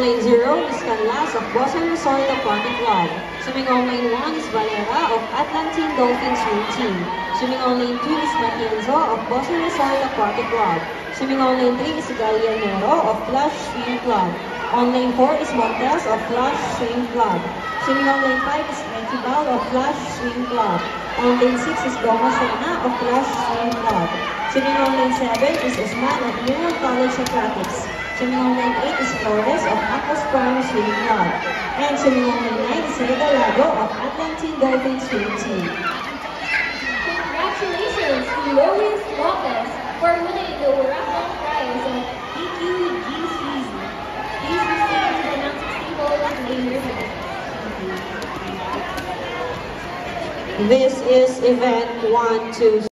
lane 0 is Canlas of Boston Resort Aquatic Club. Swimming on lane 1 is Valera of Atlantine Dolphin Swim Team. Swimming on lane 2 is Matienzo of Boston Resort Aquatic Club. Swimming on lane 3 is Gallianero of Flush Swim Club. On lane 4 is Montes of Flush Swim Club. Swimming on lane 5 is Equibal of Flush Swim Club. On lane 6 is Gomosena of Flush Swim Club. Swimming on lane 7 is Usman of Union College Aquatics. Swimming on lane 8 is Flores of Aquas Prime Swim Club. And swimming on lane 9 is Regalago of Atlantine Dolphin Swim Team. Congratulations to Lois Lopez for winning the raffle prize of EQGC. Please receive the announcement table later. This is event 1, 2,